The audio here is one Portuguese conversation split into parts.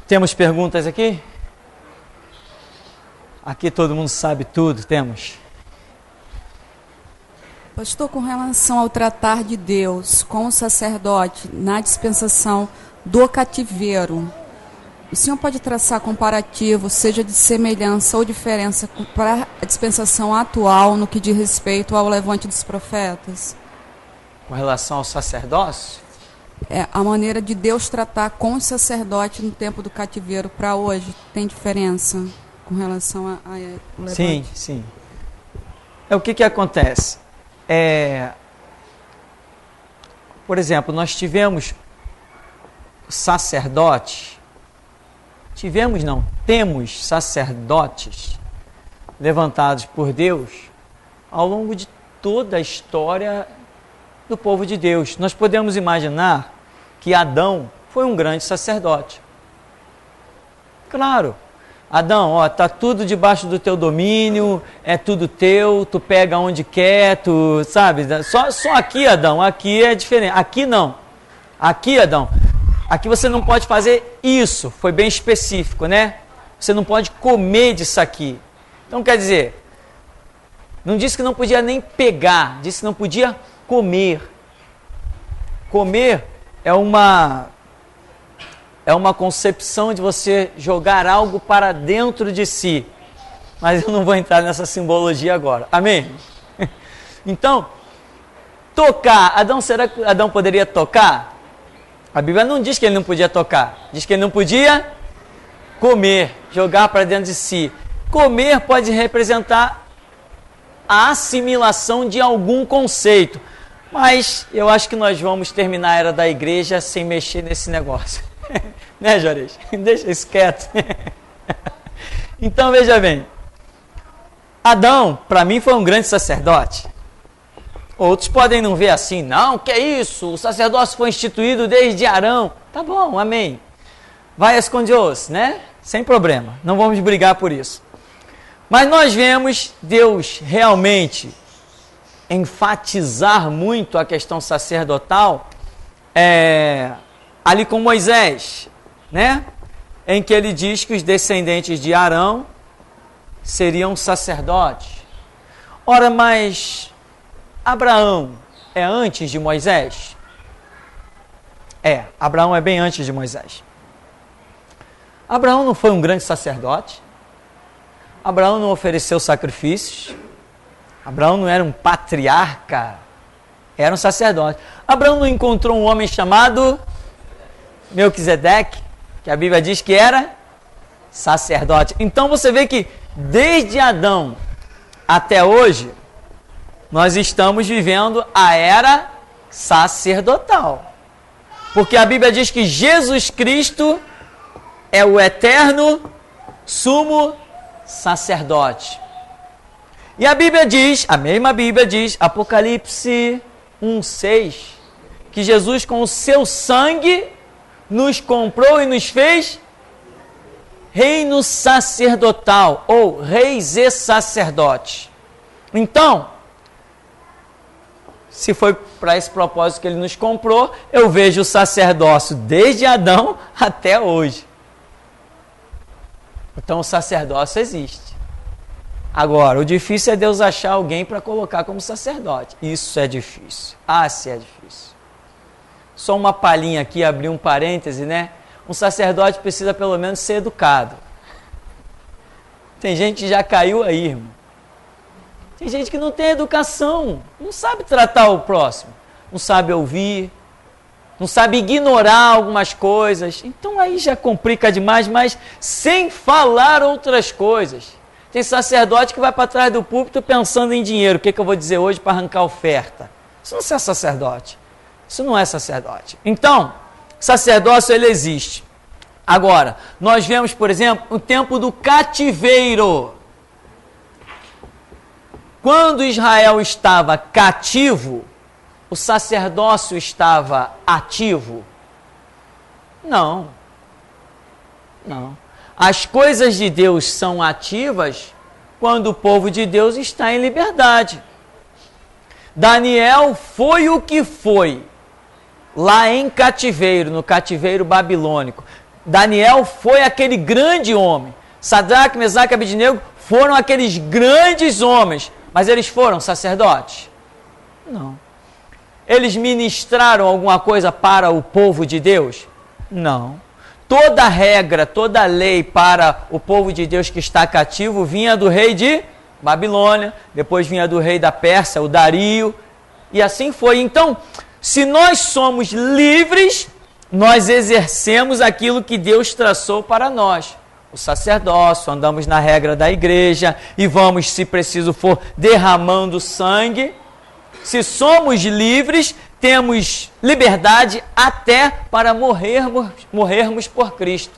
Temos perguntas aqui? Aqui todo mundo sabe tudo, temos. Pastor, com relação ao tratar de Deus com o sacerdote na dispensação do cativeiro, o senhor pode traçar comparativo, seja de semelhança ou diferença para a dispensação atual no que diz respeito ao levante dos profetas? Com relação ao sacerdócio? A maneira de Deus tratar com o sacerdote no tempo do cativeiro para hoje, tem diferença com relação ao levante? Sim, sim. O que acontece? Por exemplo, nós tivemos sacerdotes, temos sacerdotes levantados por Deus ao longo de toda a história do povo de Deus. Nós podemos imaginar que Adão foi um grande sacerdote. Claro, Adão, tá tudo debaixo do teu domínio, é tudo teu, tu pega onde quer, tu sabe, só aqui, Adão, aqui é diferente, aqui não, aqui, Adão, aqui você não pode fazer isso, foi bem específico, né? Você não pode comer disso aqui. Então quer dizer, não disse que não podia nem pegar, disse que não podia comer. Comer é uma concepção de você jogar algo para dentro de si. Mas eu não vou entrar nessa simbologia agora. Amém? Então, tocar. Será que Adão poderia tocar? A Bíblia não diz que ele não podia tocar. Diz que ele não podia comer, jogar para dentro de si. Comer pode representar a assimilação de algum conceito. Mas eu acho que nós vamos terminar a era da igreja sem mexer nesse negócio. Né, Juarez? Deixa isso quieto. Então, veja bem. Adão, para mim, foi um grande sacerdote. Outros podem não ver assim. Não, que é isso? O sacerdócio foi instituído desde Arão. Tá bom, amém. Vai com Deus, né? Sem problema. Não vamos brigar por isso. Mas nós vemos Deus realmente enfatizar muito a questão sacerdotal ali com Moisés, né? Em que ele diz que os descendentes de Arão seriam sacerdotes. Ora, mas Abraão é antes de Moisés? Abraão é bem antes de Moisés. Abraão não foi um grande sacerdote? Abraão não ofereceu sacrifícios? Abraão não era um patriarca, era um sacerdote. Abraão não encontrou um homem chamado Melquisedeque, que a Bíblia diz que era sacerdote. Então você vê que desde Adão até hoje, nós estamos vivendo a era sacerdotal. Porque a Bíblia diz que Jesus Cristo é o eterno sumo sacerdote. E a Bíblia diz, a mesma Bíblia diz, Apocalipse 1:6, que Jesus com o seu sangue nos comprou e nos fez reino sacerdotal, ou reis e sacerdotes. Então, se foi para esse propósito que ele nos comprou, eu vejo o sacerdócio desde Adão até hoje. Então o sacerdócio existe. Agora, o difícil é Deus achar alguém para colocar como sacerdote. Isso é difícil. Se é difícil. Só uma palhinha aqui, abrir um parêntese, né? Um sacerdote precisa pelo menos ser educado. Tem gente que já caiu aí, irmão. Tem gente que não tem educação, não sabe tratar o próximo, não sabe ouvir, não sabe ignorar algumas coisas. Então aí já complica demais, mas sem falar outras coisas. Tem sacerdote que vai para trás do púlpito pensando em dinheiro. O que eu vou dizer hoje para arrancar oferta? Isso não é sacerdote. Isso não é sacerdote. Então, sacerdócio ele existe. Agora, nós vemos, por exemplo, o tempo do cativeiro. Quando Israel estava cativo, o sacerdócio estava ativo? Não. Não. As coisas de Deus são ativas quando o povo de Deus está em liberdade. Daniel foi o que foi lá em cativeiro, no cativeiro babilônico. Daniel foi aquele grande homem. Sadraque, Mesaque e Abednego foram aqueles grandes homens. Mas eles foram sacerdotes? Não. Eles ministraram alguma coisa para o povo de Deus? Não. Toda regra, toda lei para o povo de Deus que está cativo vinha do rei de Babilônia, depois vinha do rei da Pérsia, o Dario, e assim foi. Então, se nós somos livres, nós exercemos aquilo que Deus traçou para nós. O sacerdócio, andamos na regra da igreja e vamos, se preciso for, derramando sangue. Se somos livres, temos liberdade até para morrermos por Cristo.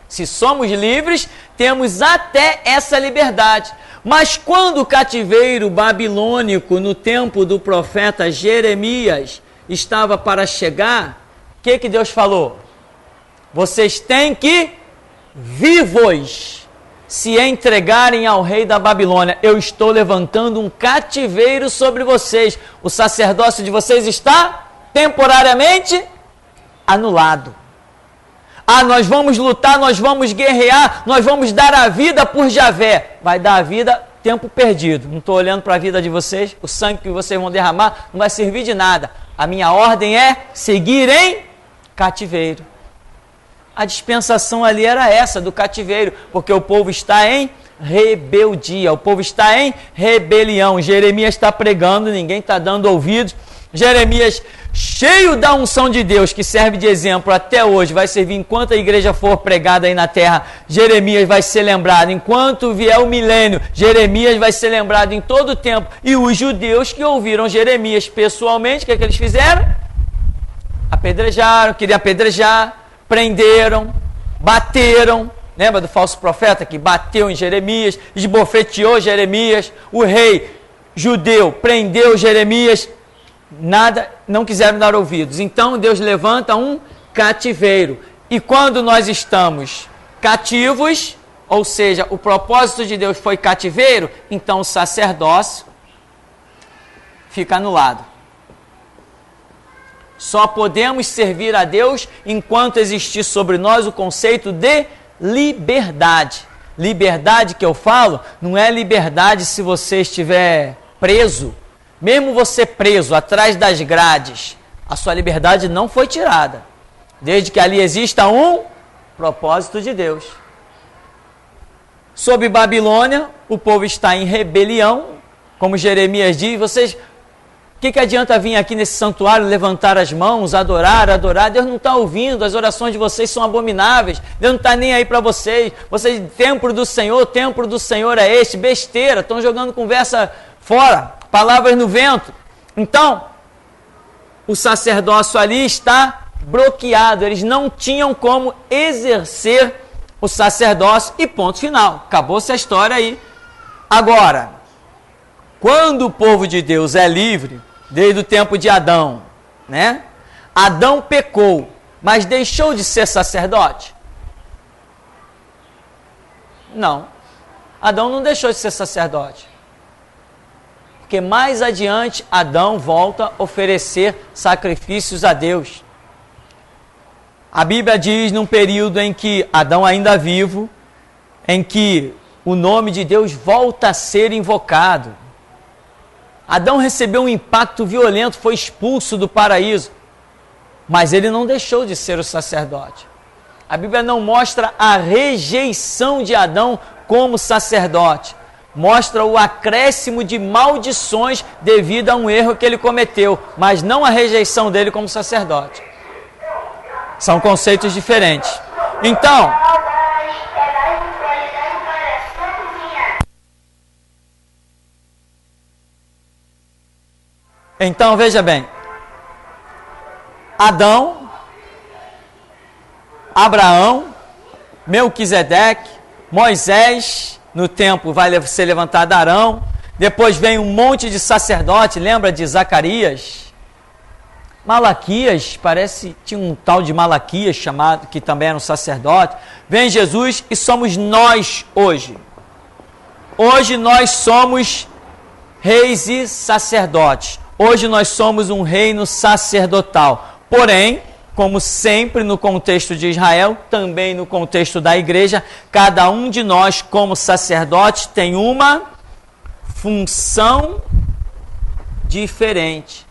Se somos livres, temos até essa liberdade. Mas quando o cativeiro babilônico no tempo do profeta Jeremias estava para chegar, o que Deus falou? Vocês têm que vivos se entregarem ao rei da Babilônia. Eu estou levantando um cativeiro sobre vocês. O sacerdócio de vocês está temporariamente anulado. Nós vamos lutar, nós vamos guerrear, nós vamos dar a vida por Javé. Vai dar a vida, tempo perdido. Não estou olhando para a vida de vocês. O sangue que vocês vão derramar não vai servir de nada. A minha ordem é seguir em cativeiro. A dispensação ali era essa, do cativeiro, porque o povo está em rebeldia, o povo está em rebelião. Jeremias está pregando, ninguém está dando ouvidos. Jeremias, cheio da unção de Deus, que serve de exemplo até hoje, vai servir enquanto a igreja for pregada aí na terra. Jeremias vai ser lembrado, enquanto vier o milênio, Jeremias vai ser lembrado em todo o tempo. E os judeus que ouviram Jeremias pessoalmente, o que eles fizeram? Apedrejaram, queriam apedrejar, prenderam, bateram. Lembra do falso profeta que bateu em Jeremias, esbofeteou Jeremias? O rei judeu prendeu Jeremias. Nada, não quiseram dar ouvidos. Então Deus levanta um cativeiro. E quando nós estamos cativos, ou seja, o propósito de Deus foi cativeiro, então o sacerdócio fica anulado. Só podemos servir a Deus enquanto existir sobre nós o conceito de liberdade. Liberdade que eu falo não é liberdade se você estiver preso. Mesmo você preso atrás das grades, a sua liberdade não foi tirada, desde que ali exista um propósito de Deus. Sob Babilônia, o povo está em rebelião, como Jeremias diz. Vocês, o que adianta vir aqui nesse santuário, levantar as mãos, adorar? Deus não está ouvindo, as orações de vocês são abomináveis, Deus não está nem aí para vocês. Vocês, templo do Senhor é este, besteira, estão jogando conversa fora, palavras no vento. Então, o sacerdócio ali está bloqueado, eles não tinham como exercer o sacerdócio e ponto final, acabou-se a história aí. Agora, quando o povo de Deus é livre, desde o tempo de Adão, né? Adão pecou, mas deixou de ser sacerdote? Não, Adão não deixou de ser sacerdote. Porque mais adiante Adão volta a oferecer sacrifícios a Deus. A Bíblia diz num período em que Adão ainda vivo, em que o nome de Deus volta a ser invocado. Adão recebeu um impacto violento, foi expulso do paraíso, mas ele não deixou de ser o sacerdote. A Bíblia não mostra a rejeição de Adão como sacerdote, mostra o acréscimo de maldições devido a um erro que ele cometeu, mas não a rejeição dele como sacerdote. São conceitos diferentes. Então veja bem, Adão, Abraão, Melquisedeque, Moisés, no tempo vai ser levantado Arão, depois vem um monte de sacerdote, lembra de Zacarias? Malaquias, parece, tinha um tal de Malaquias chamado, que também era um sacerdote. Vem Jesus e somos nós hoje. Hoje nós somos reis e sacerdotes. Hoje nós somos um reino sacerdotal. Porém, como sempre no contexto de Israel, também no contexto da igreja, cada um de nós, como sacerdote, tem uma função diferente.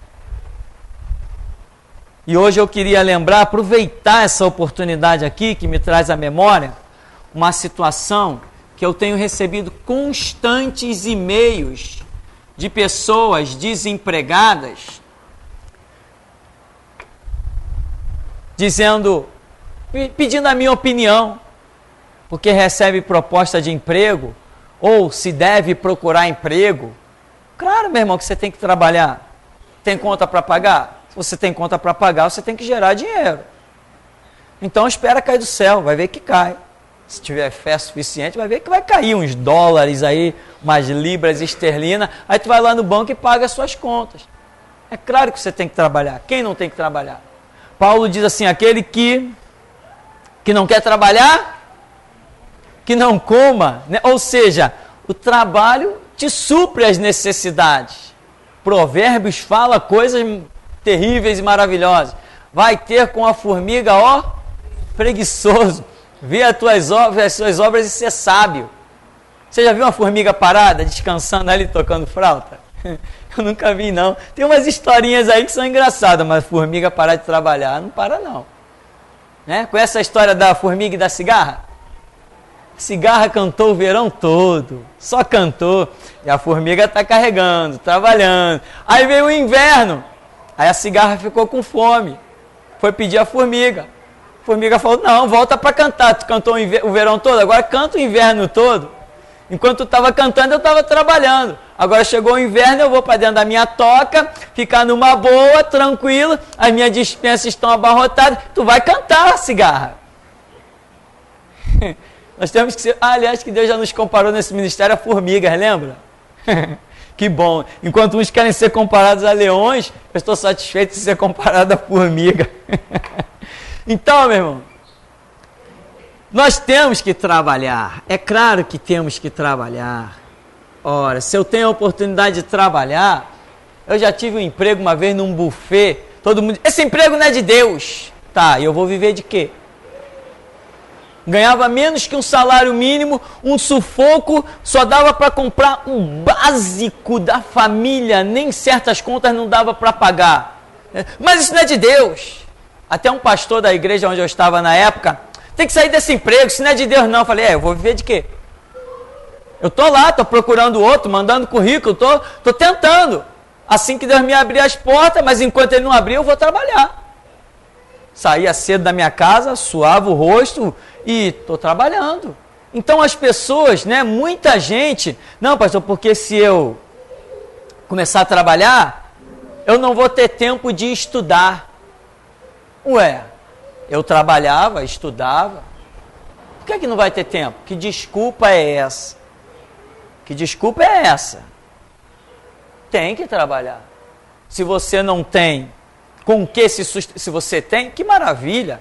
E hoje eu queria lembrar, aproveitar essa oportunidade aqui, que me traz à memória, uma situação que eu tenho recebido constantes e-mails de pessoas desempregadas, dizendo, pedindo a minha opinião, porque recebe proposta de emprego, ou se deve procurar emprego. Claro, meu irmão, que você tem que trabalhar. Tem conta para pagar? Se você tem conta para pagar, você tem que gerar dinheiro. Então espera cair do céu, vai ver que cai. Se tiver fé suficiente, vai ver que vai cair uns dólares aí, umas libras esterlinas, aí tu vai lá no banco e paga as suas contas. É claro que você tem que trabalhar. Quem não tem que trabalhar? Paulo diz assim, aquele que não quer trabalhar, que não coma, né? Ou seja, o trabalho te supre as necessidades. Provérbios fala coisas terríveis e maravilhosas. Vai ter com a formiga, ó, preguiçoso. Vê as suas obras e ser sábio. Você já viu uma formiga parada, descansando ali, tocando flauta? Eu nunca vi, não. Tem umas historinhas aí que são engraçadas, mas formiga parar de trabalhar, não para, não. Né? Conhece a história da formiga e da cigarra? A cigarra cantou o verão todo, só cantou. E a formiga está carregando, trabalhando. Aí veio o inverno. Aí a cigarra ficou com fome. Foi pedir a formiga. A formiga falou, não, volta para cantar. Tu cantou o verão todo, agora canta o inverno todo. Enquanto tu estava cantando, eu estava trabalhando. Agora chegou o inverno, eu vou para dentro da minha toca, ficar numa boa, tranquilo, as minhas dispensas estão abarrotadas, tu vai cantar, cigarra. Nós temos que ser... aliás, que Deus já nos comparou nesse ministério a formigas, lembra? Que bom. Enquanto uns querem ser comparados a leões, eu estou satisfeito de ser comparado a formiga. Então, meu irmão, nós temos que trabalhar. É claro que temos que trabalhar. Ora, se eu tenho a oportunidade de trabalhar, eu já tive um emprego uma vez num buffet, todo mundo, esse emprego não é de Deus. Tá, e eu vou viver de quê? Ganhava menos que um salário mínimo, um sufoco, só dava para comprar um básico da família, nem certas contas não dava para pagar. Mas isso não é de Deus. Até um pastor da igreja onde eu estava na época, tem que sair desse emprego, isso não é de Deus não. Eu falei, eu vou viver de quê? Eu estou lá, estou procurando outro, mandando currículo, estou tentando. Assim que Deus me abrir as portas, mas enquanto Ele não abrir, eu vou trabalhar. Saía cedo da minha casa, suava o rosto e estou trabalhando. Então as pessoas, né, muita gente, não, pastor, porque se eu começar a trabalhar, eu não vou ter tempo de estudar. Ué, eu trabalhava, estudava. Por que não vai ter tempo? Que desculpa é essa? Que desculpa é essa? Tem que trabalhar. Se você não tem com que se você tem, que maravilha,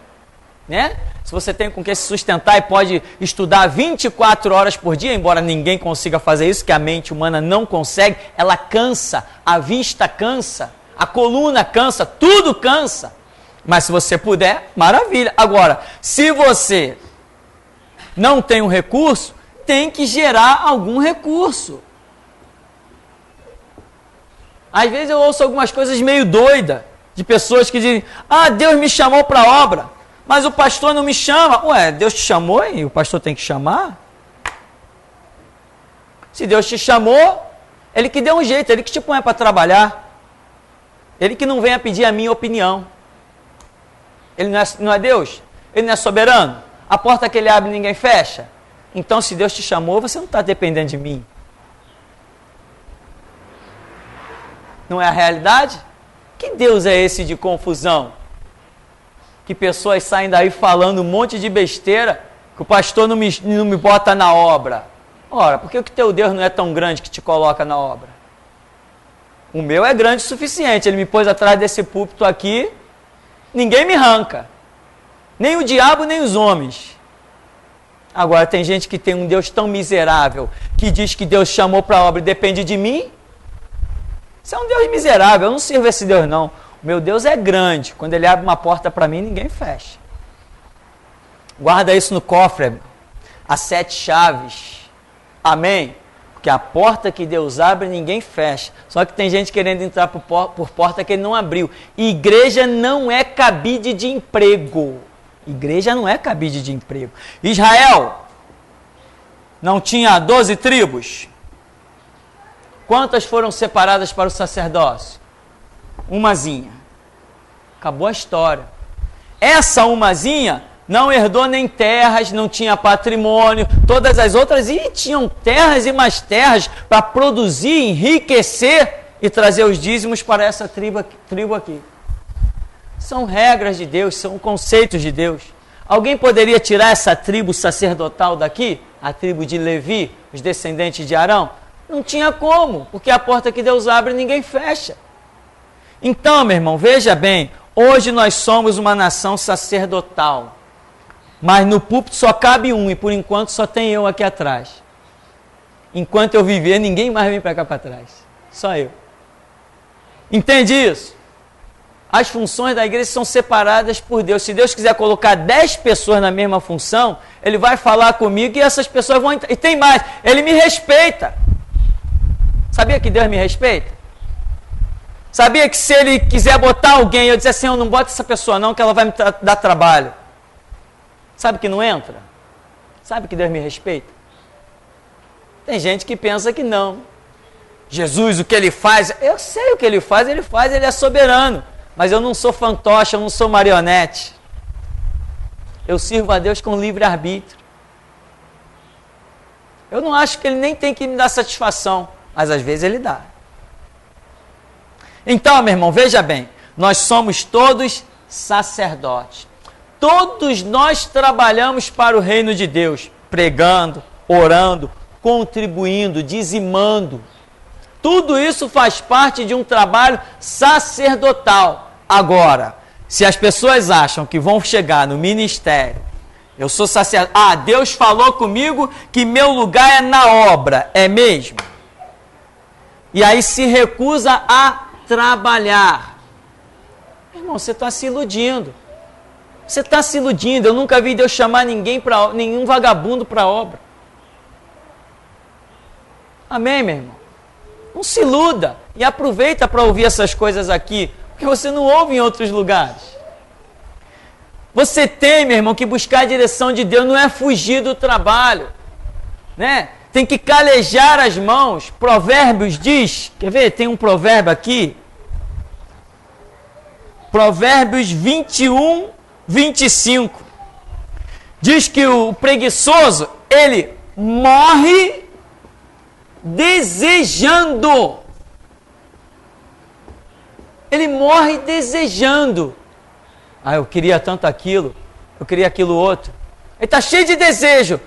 né? Se você tem com que se sustentar e pode estudar 24 horas por dia, embora ninguém consiga fazer isso, que a mente humana não consegue, ela cansa, a vista cansa, a coluna cansa, tudo cansa. Mas se você puder, maravilha. Agora, se você não tem um recurso, tem que gerar algum recurso. Às vezes eu ouço algumas coisas meio doidas, de pessoas que dizem, Deus me chamou para a obra, mas o pastor não me chama. Ué, Deus te chamou e o pastor tem que chamar? Se Deus te chamou, Ele que deu um jeito, Ele que te põe para trabalhar. Ele que não venha pedir a minha opinião. Ele não é Deus? Ele não é soberano? A porta que Ele abre ninguém fecha? Então, se Deus te chamou, você não está dependendo de mim. Não é a realidade? Que Deus é esse de confusão? Que pessoas saem daí falando um monte de besteira, que o pastor não me bota na obra. Ora, por que o teu Deus não é tão grande que te coloca na obra? O meu é grande o suficiente. Ele me pôs atrás desse púlpito aqui, ninguém me arranca. Nem o diabo, nem os homens. Agora, tem gente que tem um Deus tão miserável, que diz que Deus chamou para a obra e depende de mim. Isso é um Deus miserável, eu não sirvo esse Deus não. Meu Deus é grande. Quando Ele abre uma porta para mim, ninguém fecha. Guarda isso no cofre. As 7 chaves. Amém? Porque a porta que Deus abre, ninguém fecha. Só que tem gente querendo entrar por porta que Ele não abriu. Igreja não é cabide de emprego. Igreja não é cabide de emprego. Israel não tinha 12 tribos? Quantas foram separadas para o sacerdócio? Umazinha. Acabou a história. Essa umazinha não herdou nem terras, não tinha patrimônio. Todas as outras tinham terras e mais terras para produzir, enriquecer e trazer os dízimos para essa tribo aqui. São regras de Deus, são conceitos de Deus. Alguém poderia tirar essa tribo sacerdotal daqui? A tribo de Levi, os descendentes de Arão? Não tinha como, porque a porta que Deus abre, ninguém fecha. Então, meu irmão, veja bem, hoje nós somos uma nação sacerdotal, mas no púlpito só cabe um, e por enquanto só tem eu aqui atrás. Enquanto eu viver, ninguém mais vem para cá para trás, só eu. Entende isso? As funções da igreja são separadas por Deus. Se Deus quiser colocar 10 pessoas na mesma função, Ele vai falar comigo e essas pessoas vão entrar. E tem mais, Ele me respeita. Sabia que Deus me respeita? Sabia que se Ele quiser botar alguém, eu dizer assim, eu não boto essa pessoa não, que ela vai me dar trabalho. Sabe que não entra? Sabe que Deus me respeita? Tem gente que pensa que não. Jesus, o que Ele faz, eu sei o que Ele faz, Ele é soberano. Mas eu não sou fantoche, eu não sou marionete. Eu sirvo a Deus com livre-arbítrio. Eu não acho que Ele nem tem que me dar satisfação, mas às vezes Ele dá. Então, meu irmão, veja bem, nós somos todos sacerdotes. Todos nós trabalhamos para o reino de Deus, pregando, orando, contribuindo, dizimando. Tudo isso faz parte de um trabalho sacerdotal. Agora, se as pessoas acham que vão chegar no ministério, eu sou sacerdote, Deus falou comigo que meu lugar é na obra, é mesmo? E aí se recusa a trabalhar. Irmão, você está se iludindo. Você está se iludindo. Eu nunca vi Deus chamar nenhum vagabundo para a obra. Amém, meu irmão? Não se iluda. E aproveita para ouvir essas coisas aqui, porque você não ouve em outros lugares. Você tem, meu irmão, que buscar a direção de Deus, não é fugir do trabalho, né? Tem que calejar as mãos. Provérbios diz, quer ver? Tem um provérbio aqui. Provérbios 21, 25. Diz que o preguiçoso, ele morre desejando. Ele morre desejando. Eu queria tanto aquilo, eu queria aquilo outro. Ele está cheio de desejo,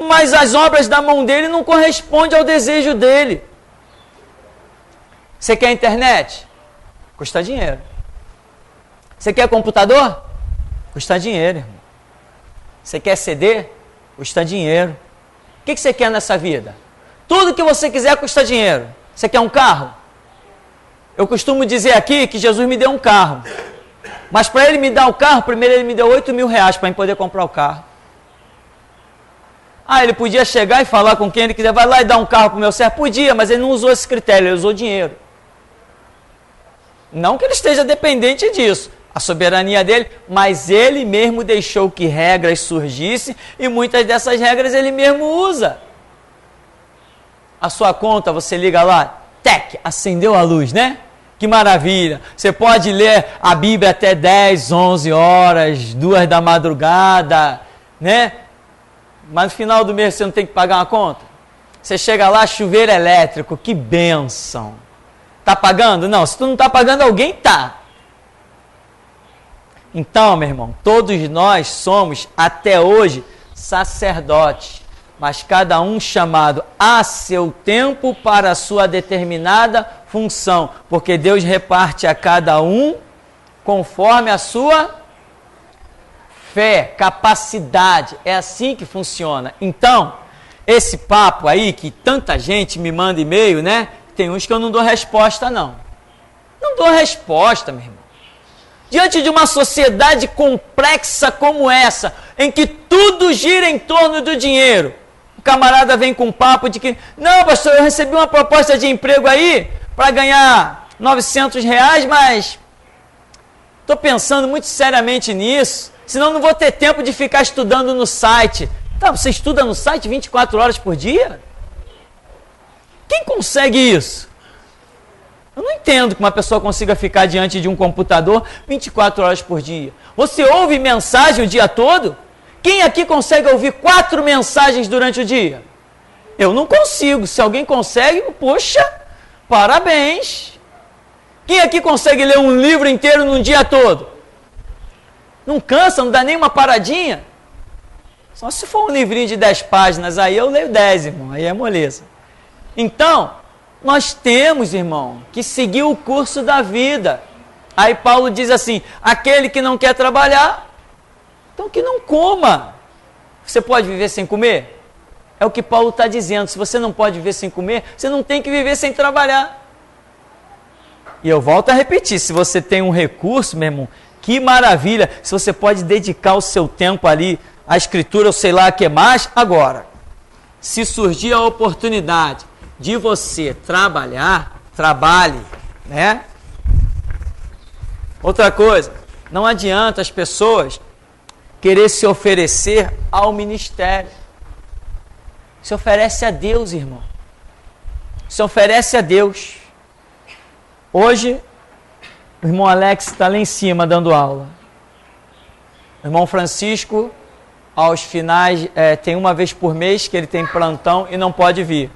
mas as obras da mão dele não correspondem ao desejo dele. Você quer internet? Custa dinheiro. Você quer computador? Custa dinheiro, irmão. Você quer CD? Custa dinheiro. O que você quer nessa vida? Tudo que você quiser custa dinheiro. Você quer um carro? Eu costumo dizer aqui que Jesus me deu um carro. Mas para Ele me dar o carro, primeiro Ele me deu 8 mil reais para eu poder comprar o carro. Ele podia chegar e falar com quem Ele quiser, vai lá e dar um carro para o meu servo? Podia, mas Ele não usou esse critério, Ele usou dinheiro. Não que Ele esteja dependente disso, a soberania dele, mas Ele mesmo deixou que regras surgissem e muitas dessas regras Ele mesmo usa. A sua conta, você liga lá, acendeu a luz, né? Que maravilha! Você pode ler a Bíblia até 10, 11 horas, 2 da madrugada, né? Mas no final do mês você não tem que pagar uma conta? Você chega lá, chuveiro elétrico, que bênção! Tá pagando? Não, se tu não está pagando, alguém tá. Então, meu irmão, todos nós somos, até hoje, sacerdotes. Mas cada um chamado a seu tempo para a sua determinada função, porque Deus reparte a cada um conforme a sua fé, capacidade, é assim que funciona. Então, esse papo aí, que tanta gente me manda e-mail, né? Tem uns que eu não dou resposta não dou a resposta, meu irmão. Diante de uma sociedade complexa como essa, em que tudo gira em torno do dinheiro, o camarada vem com um papo de que, não, pastor, eu recebi uma proposta de emprego aí para ganhar R$900, mas estou pensando muito seriamente nisso, senão não vou ter tempo de ficar estudando no site. Tá, você estuda no site 24 horas por dia? Quem consegue isso? Eu não entendo que uma pessoa consiga ficar diante de um computador 24 horas por dia. Você ouve mensagem o dia todo? Quem aqui consegue ouvir 4 mensagens durante o dia? Eu não consigo. Se alguém consegue, poxa, parabéns. Quem aqui consegue ler um livro inteiro num dia todo? Não cansa, não dá nem uma paradinha? Só se for um livrinho de 10 páginas, aí eu leio 10, irmão, aí é moleza. Então, nós temos, irmão, que seguir o curso da vida. Aí Paulo diz assim, aquele que não quer trabalhar, então que não coma. Você pode viver sem comer? É o que Paulo está dizendo, se você não pode viver sem comer, você não tem que viver sem trabalhar. E eu volto a repetir, se você tem um recurso, meu irmão, que maravilha, se você pode dedicar o seu tempo ali, à escritura, ou sei lá o que mais. Agora, se surgir a oportunidade de você trabalhar, trabalhe, né? Outra coisa, não adianta as pessoas querer se oferecer ao ministério. Se oferece a Deus, irmão. Se oferece a Deus. Hoje, o irmão Alex está lá em cima dando aula. O irmão Francisco, aos finais, tem uma vez por mês que ele tem plantão e não pode vir.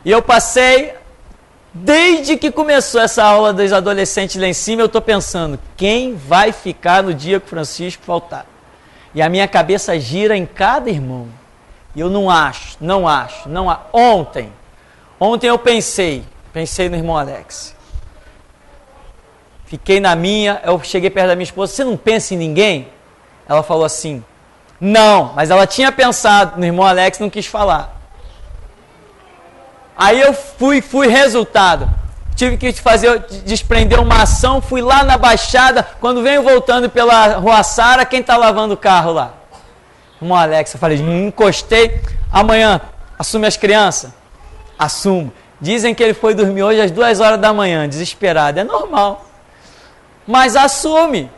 E eu passei, desde que começou essa aula dos adolescentes lá em cima, eu estou pensando, quem vai ficar no dia que o Francisco faltar? E a minha cabeça gira em cada irmão. E eu não acho. Ontem eu pensei no irmão Alex. Fiquei na minha, eu cheguei perto da minha esposa, você não pensa em ninguém? Ela falou assim, não, mas ela tinha pensado, no irmão Alex não quis falar. Aí eu fui resultado. Tive que desprender uma ação, fui lá na Baixada, quando venho voltando pela Rua Sara, quem está lavando o carro lá? Irmão Alex, eu falei, encostei, amanhã, assume as crianças? Assumo. Dizem que ele foi dormir hoje às 2 horas da manhã, desesperado, é normal. Mas assume,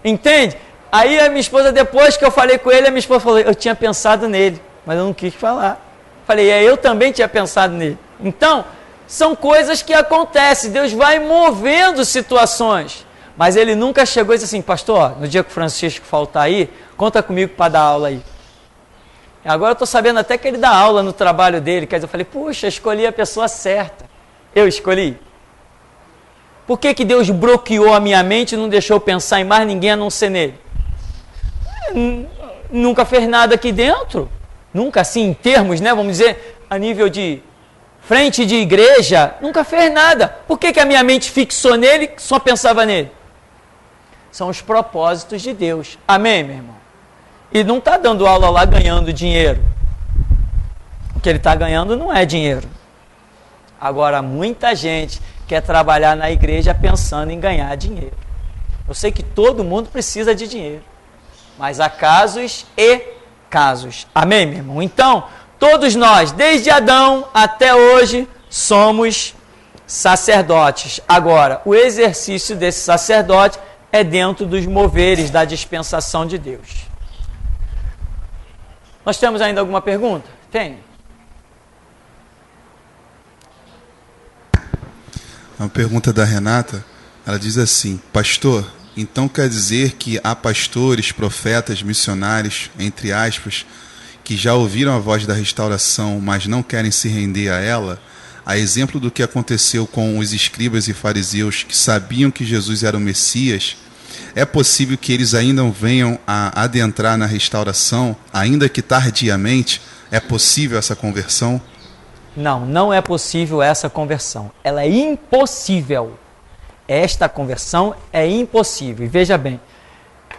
entende? Aí a minha esposa, depois que eu falei com ele, a minha esposa falou, eu tinha pensado nele, mas eu não quis falar. Falei, eu também tinha pensado nele. Então, são coisas que acontecem, Deus vai movendo situações. Mas ele nunca chegou e disse assim, pastor, no dia que o Francisco faltar aí, conta comigo para dar aula aí. E agora eu estou sabendo até que ele dá aula no trabalho dele. Quer dizer, eu falei, puxa, escolhi a pessoa certa. Eu escolhi. Por que Deus bloqueou a minha mente e não deixou eu pensar em mais ninguém a não ser nele? Nunca fez nada aqui dentro. Nunca assim, em termos, né, vamos dizer, a nível de frente de igreja, nunca fez nada. Por que a minha mente fixou nele e só pensava nele? São os propósitos de Deus. Amém, meu irmão? E não está dando aula lá ganhando dinheiro. O que ele está ganhando não é dinheiro. Agora, muita gente quer trabalhar na igreja pensando em ganhar dinheiro. Eu sei que todo mundo precisa de dinheiro. Mas há casos e casos. Amém, meu irmão? Então, todos nós, desde Adão até hoje, somos sacerdotes. Agora, o exercício desse sacerdote é dentro dos moveres da dispensação de Deus. Nós temos ainda alguma pergunta? Tem? Uma pergunta da Renata, ela diz assim, pastor, então quer dizer que há pastores, profetas, missionários, entre aspas, que já ouviram a voz da restauração, mas não querem se render a ela? A exemplo do que aconteceu com os escribas e fariseus que sabiam que Jesus era o Messias, é possível que eles ainda venham a adentrar na restauração, ainda que tardiamente? É possível essa conversão? Não, não é possível essa conversão. Ela é impossível. Esta conversão é impossível. E veja bem,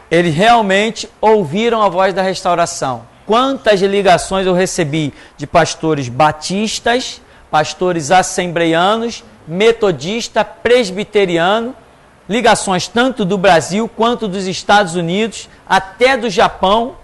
eles realmente ouviram a voz da restauração. Quantas ligações eu recebi de pastores batistas, pastores assembleianos, metodista, presbiteriano, ligações tanto do Brasil quanto dos Estados Unidos, até do Japão,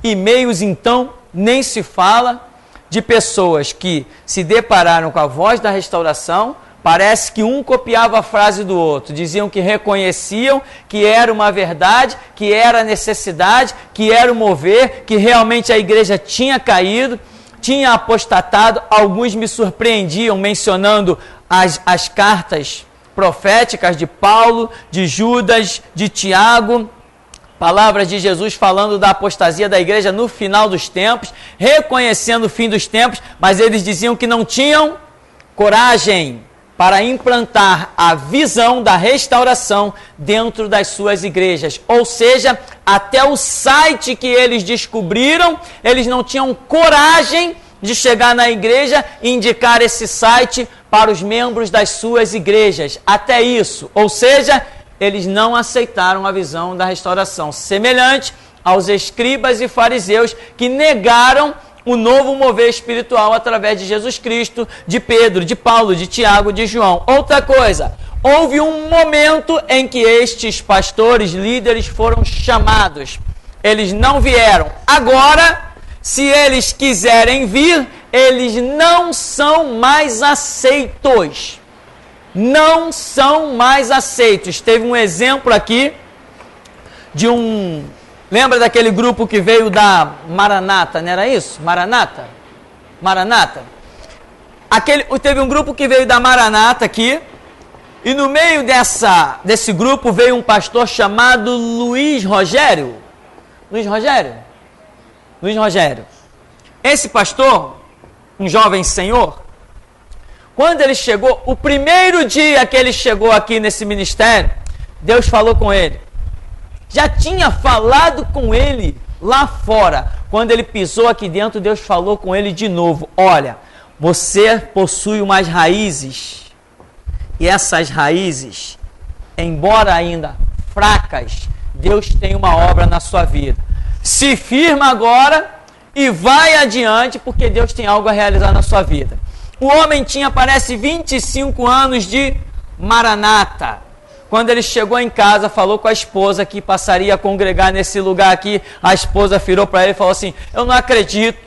e-mails então nem se fala, de pessoas que se depararam com a Voz da Restauração. Parece que um copiava a frase do outro, diziam que reconheciam que era uma verdade, que era necessidade, que era o mover, que realmente a igreja tinha caído, tinha apostatado. Alguns me surpreendiam mencionando as cartas proféticas de Paulo, de Judas, de Tiago, palavras de Jesus falando da apostasia da igreja no final dos tempos, reconhecendo o fim dos tempos, mas eles diziam que não tinham coragem para implantar a visão da restauração dentro das suas igrejas. Ou seja, até o site que eles descobriram, eles não tinham coragem de chegar na igreja e indicar esse site para os membros das suas igrejas. Até isso. Ou seja, eles não aceitaram a visão da restauração, semelhante aos escribas e fariseus que negaram o novo mover espiritual através de Jesus Cristo, de Pedro, de Paulo, de Tiago, de João. Outra coisa, houve um momento em que estes pastores, líderes foram chamados. Eles não vieram. Agora, se eles quiserem vir, eles não são mais aceitos. Não são mais aceitos. Teve um exemplo aqui de um... Lembra daquele grupo que veio da Maranata, não era isso? Maranata? Teve um grupo que veio da Maranata aqui, e no meio desse grupo veio um pastor chamado Luiz Rogério. Esse pastor, um jovem senhor, quando ele chegou, o primeiro dia que ele chegou aqui nesse ministério, Deus falou com ele. Já tinha falado com ele lá fora. Quando ele pisou aqui dentro, Deus falou com ele de novo. Olha, você possui umas raízes, e essas raízes, embora ainda fracas, Deus tem uma obra na sua vida. Se firma agora e vai adiante, porque Deus tem algo a realizar na sua vida. O homem tinha, parece, 25 anos de Maranata. Quando ele chegou em casa, falou com a esposa que passaria a congregar nesse lugar aqui. A esposa virou para ele e falou assim: eu não acredito.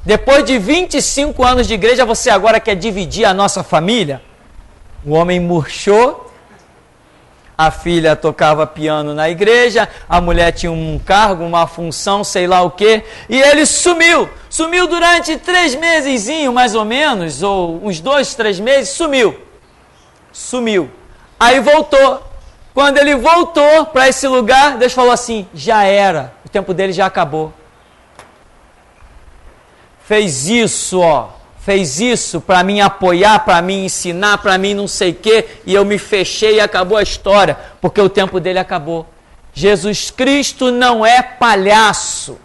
Depois de 25 anos de igreja, você agora quer dividir a nossa família? O homem murchou. A filha tocava piano na igreja, a mulher tinha um cargo, uma função, sei lá o quê, e ele sumiu. Sumiu durante 3 meses, mais ou menos, ou uns 2, 3 meses, sumiu. Aí voltou. Quando ele voltou para esse lugar, Deus falou assim: já era, o tempo dele já acabou. Fez isso para mim apoiar, para mim ensinar, para mim não sei o quê, e eu me fechei e acabou a história, porque o tempo dele acabou. Jesus Cristo não é palhaço.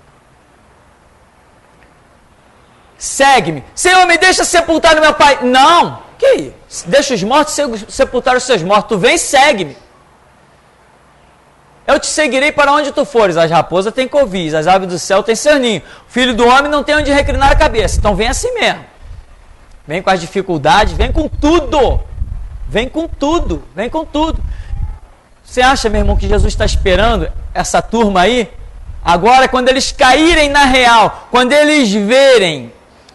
Segue-me. Senhor, me deixa sepultar o meu pai. Não, que isso? Deixa os mortos sepultar os seus mortos. Tu vem, segue-me. Eu te seguirei para onde tu fores. As raposas têm covis, as aves do céu têm seu ninho. O filho do homem não tem onde reclinar a cabeça. Então vem assim mesmo. Vem com as dificuldades, vem com tudo. Vem com tudo. Você acha, meu irmão, que Jesus está esperando essa turma aí? Agora, quando eles caírem na real, quando eles verem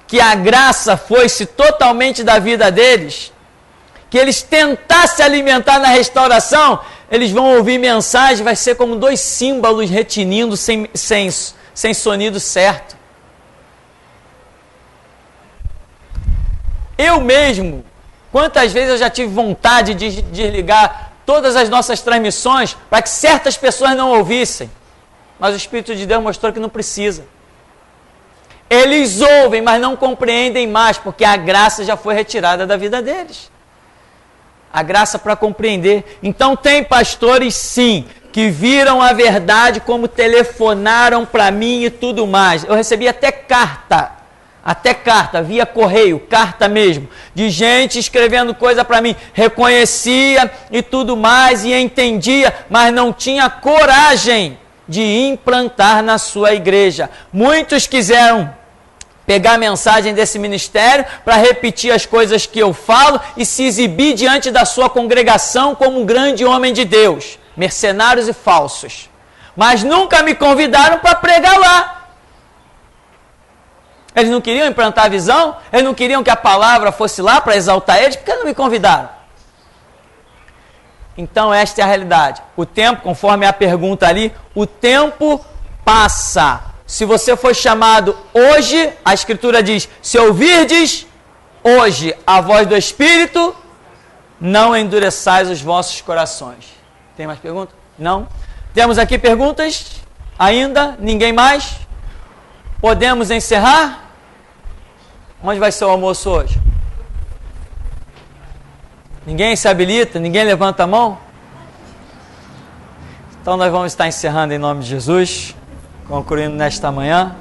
que a graça foi-se totalmente da vida deles, que eles tentassem alimentar na restauração, eles vão ouvir mensagem, vai ser como 2 símbolos retinindo sem sonido certo. Eu mesmo, quantas vezes eu já tive vontade de desligar todas as nossas transmissões para que certas pessoas não ouvissem, mas o Espírito de Deus mostrou que não precisa. Eles ouvem, mas não compreendem mais, porque a graça já foi retirada da vida deles. A graça para compreender. Então tem pastores, sim, que viram a verdade, como telefonaram para mim e tudo mais. Eu recebi até carta, via correio, carta mesmo, de gente escrevendo coisa para mim, reconhecia e tudo mais, e entendia, mas não tinha coragem de implantar na sua igreja. Muitos quiseram pegar a mensagem desse ministério para repetir as coisas que eu falo e se exibir diante da sua congregação como um grande homem de Deus, mercenários e falsos. Mas nunca me convidaram para pregar lá. Eles não queriam implantar a visão? Eles não queriam que a palavra fosse lá para exaltar eles? Por que não me convidaram? Então esta é a realidade. O tempo, conforme a pergunta ali, o tempo passa. Se você foi chamado hoje, a Escritura diz, se ouvirdes hoje a voz do Espírito, não endureçais os vossos corações. Tem mais perguntas? Não? Temos aqui perguntas? Ainda? Ninguém mais? Podemos encerrar? Onde vai ser o almoço hoje? Ninguém se habilita? Ninguém levanta a mão? Então nós vamos estar encerrando em nome de Jesus, concluindo nesta manhã.